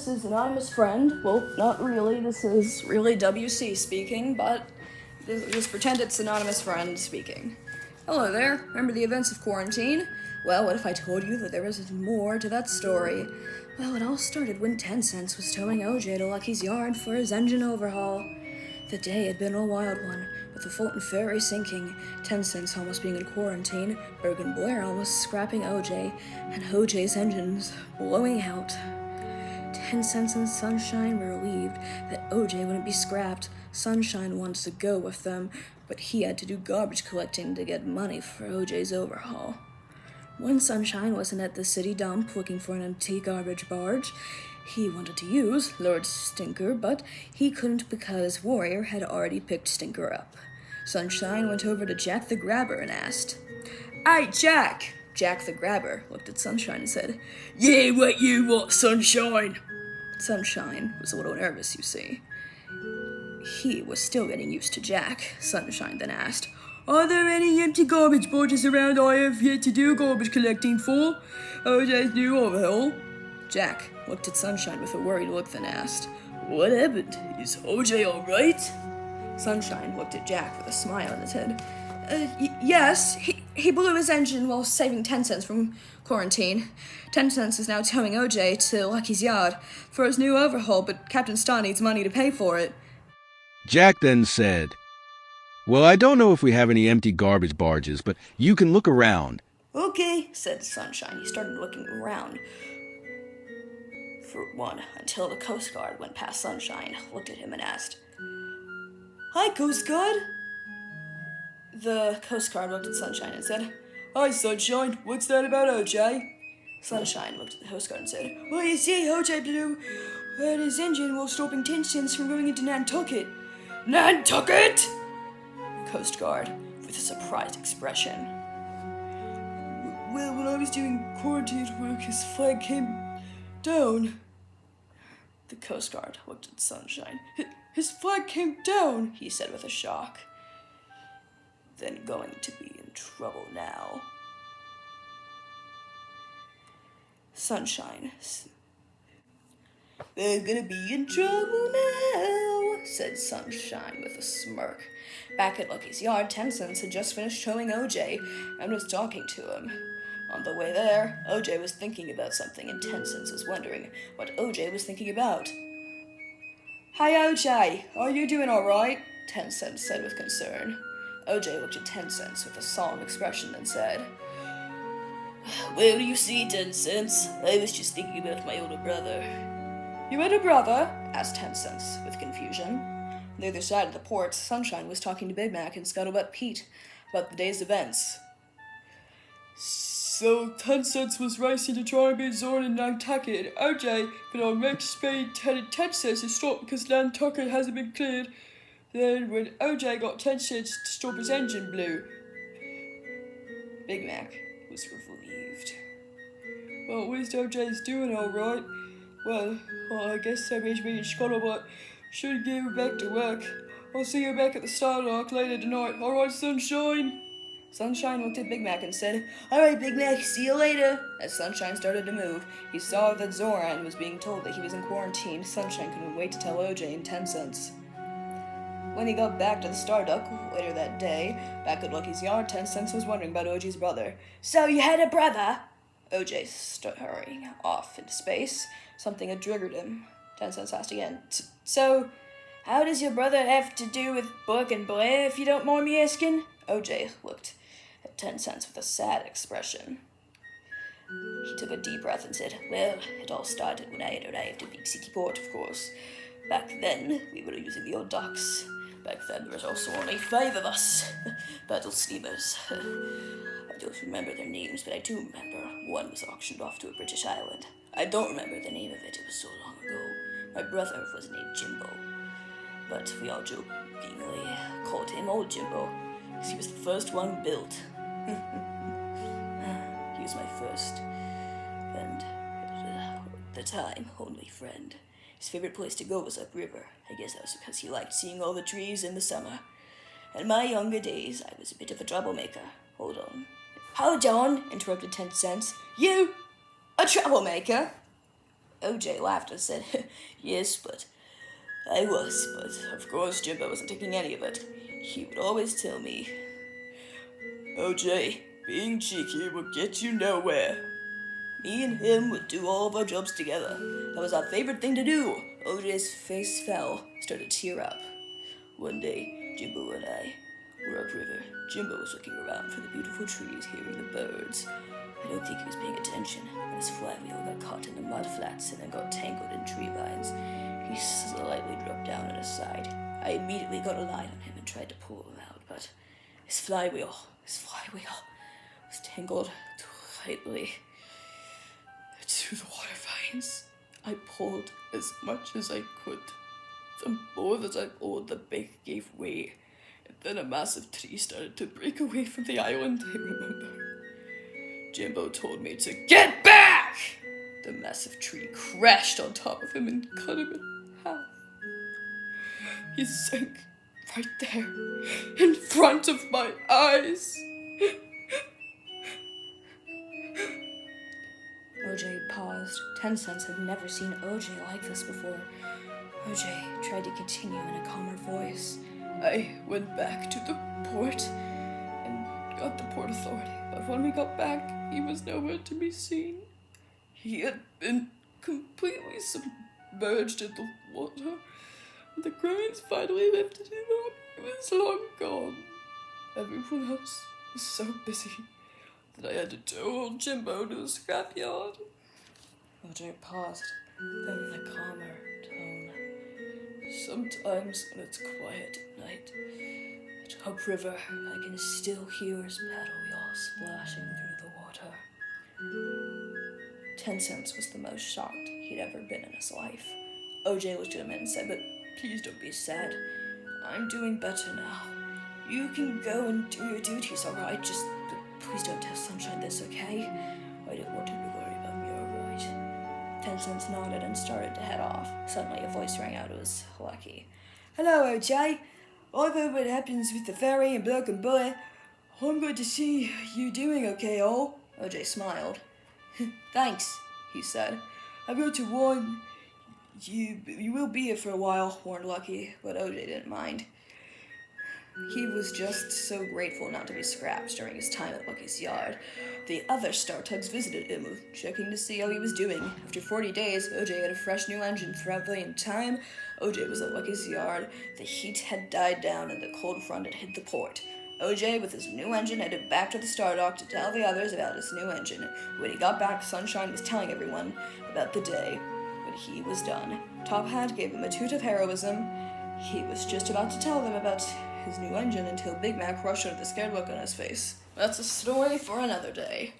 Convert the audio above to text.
this is Anonymous Friend. Well, not really, this is really WC speaking, but just pretend it's Anonymous Friend speaking. Hello there, remember the events of quarantine? Well, what if I told you that there was more to that story? Well, it all started when 10 Cents was towing OJ to Lucky's yard for his engine overhaul. The day had been a wild one, with the Fulton Ferry sinking, 10 Cents almost being in quarantine, Berg and Blair almost scrapping OJ, and OJ's engines blowing out. 10 Cents and Sunshine were relieved that OJ wouldn't be scrapped. Sunshine wanted to go with them, but he had to do garbage collecting to get money for OJ's overhaul. When Sunshine wasn't at the city dump looking for an empty garbage barge, he wanted to use Lord Stinker, but he couldn't because Warrior had already picked Stinker up. Sunshine went over to Jack the Grabber and asked, "Hey, Jack!" Jack the Grabber looked at Sunshine and said, "Yeah, what you want, Sunshine?" Sunshine was a little nervous, you see. He was still getting used to Jack. Sunshine then asked, "Are there any empty garbage barges around I have yet to do garbage collecting for? OJ's new overhaul?" Jack looked at Sunshine with a worried look, then asked, "What happened? Is OJ alright?" Sunshine looked at Jack with a smile on his head. Yes, he blew his engine while saving 10 Cents from quarantine. 10 Cents is now towing OJ to Lucky's yard for his new overhaul, but Captain Star needs money to pay for it. Jack then said, "Well, I don't know if we have any empty garbage barges, but you can look around." "Okay," said Sunshine. He started looking around for one until the Coast Guard went past Sunshine, looked at him and asked, "Hi, Coast Guard." The Coast Guard looked at Sunshine and said, "Hi, Sunshine. What's that about OJ?" Sunshine looked at the Coast Guard and said, "Well, you see, OJ blew out his engine while stopping 10 Cents from going into Nantucket." "Nantucket?" Coast Guard, with a surprised expression. "Well, when I was doing quarantine work, his flag came down." The Coast Guard looked at Sunshine. "His flag came down," he said with a shock. "Then going to be in trouble now." Sunshine. "They're gonna be in trouble now," said Sunshine with a smirk. Back at Lucky's yard, 10 Cents had just finished showing OJ and was talking to him. On the way there, OJ was thinking about something, and 10 Cents was wondering what OJ was thinking about. "Hi, OJ, are you doing all right?" 10 Cents said with concern. OJ looked at 10 Cents with a solemn expression and said, "Well, you see, 10 Cents, I was just thinking about my older brother." "You had a brother?" asked 10 Cents with confusion. On the other side of the port, Sunshine was talking to Big Mac and Scuttlebutt Pete about the day's events. "So 10 Cents was racing to try and beat Zorn in Nantucket, and OJ, but on max speed, telling 10 Cents to stop because Nantucket hasn't been cleared. Then when OJ got 10 Cents to stop, his engine blew." Big Mac was relieved. "Well, at least OJ's doing all right. Well, I guess that means me and Scuttlebutt should get back to work. I'll see you back at the Starlock later tonight. All right, Sunshine?" Sunshine looked at Big Mac and said, "All right, Big Mac, see you later." As Sunshine started to move, he saw that Zoran was being told that he was in quarantine. Sunshine couldn't wait to tell OJ and 10 Cents. When he got back to the Starduck later that day, back at Lucky's yard, 10 Cents was wondering about OJ's brother. "So you had a brother?" OJ started hurrying off into space. Something had triggered him. 10 Cents asked again, "So, how does your brother have to do with Berg and Blair, if you don't mind me asking?" OJ looked at 10 Cents with a sad expression. He took a deep breath and said, "Well, it all started when I had arrived at Big City Port, of course. Back then, we were using the old docks. Back then, there was also only 5 of us, battle steamers. I don't remember their names, but I do remember one was auctioned off to a British island. I don't remember the name of it was so long ago. My brother was named Jimbo, but we all jokingly called him Old Jimbo, because he was the first one built. He was my first, and at the time, only friend. His favorite place to go was upriver. I guess that was because he liked seeing all the trees in the summer. In my younger days, I was a bit of a troublemaker. Hold on." "Hold on," interrupted 10 Cents. "You, a troublemaker?" OJ laughed and said, yes, but I was, but of course Jimbo wasn't taking any of it. He would always tell me, OJ, being cheeky will get you nowhere. Me and him would do all of our jobs together. That was our favorite thing to do. OJ's face fell, started to tear up. One day, Jimbo and I were upriver. Jimbo was looking around for the beautiful trees, hearing the birds. I don't think he was paying attention when his flywheel got caught in the mud flats and then got tangled in tree vines. He slightly dropped down on his side. I immediately got a line on him and tried to pull him out, but his flywheel was tangled too tightly to the water vines. I pulled as much as I could. The more that I pulled, the bank gave way, and then a massive tree started to break away from the island, I remember. Jimbo told me to get back! The massive tree crashed on top of him and cut him in half. He sank right there, in front of my eyes. OJ paused. 10 Cents had never seen OJ like this before. OJ tried to continue in a calmer voice. I went back to the port and got the Port Authority, but when we got back, he was nowhere to be seen. He had been completely submerged in the water. When the cranes finally lifted him up, he was long gone. Everyone else was so busy that I had to tow old Jimbo to the scrapyard. OJ paused, then in a calmer tone. Sometimes when it's quiet at night, at upriver, I can still hear his paddle wheel splashing through the water. 10 Cents was the most shocked he'd ever been in his life. OJ looked at him and said, but please don't be sad. I'm doing better now. You can go and do your duties, alright? Just please don't tell Sunshine this, okay? I don't want him to worry about me, alright? 10 Cents nodded and started to head off. Suddenly a voice rang out. It was Lucky. Hello, OJ. I've heard what happens with the ferry and Broken Bullet. I'm good to see you doing okay, all. OJ smiled. Thanks, he said. I've got to warn you. You will be here for a while, warned Lucky, but OJ didn't mind. He was just so grateful not to be scrapped during his time at Lucky's yard. The other Star Tugs visited him, checking to see how he was doing. After 40 days, OJ had a fresh new engine throughout the time OJ was at Lucky's yard. The heat had died down and the cold front had hit the port. OJ, with his new engine, headed back to the Star Dock to tell the others about his new engine. When he got back, Sunshine was telling everyone about the day when he was done. Top Hat gave him a toot of heroism. He was just about to tell them about his new engine until Big Mac rushed out with a scared look on his face. That's a story for another day.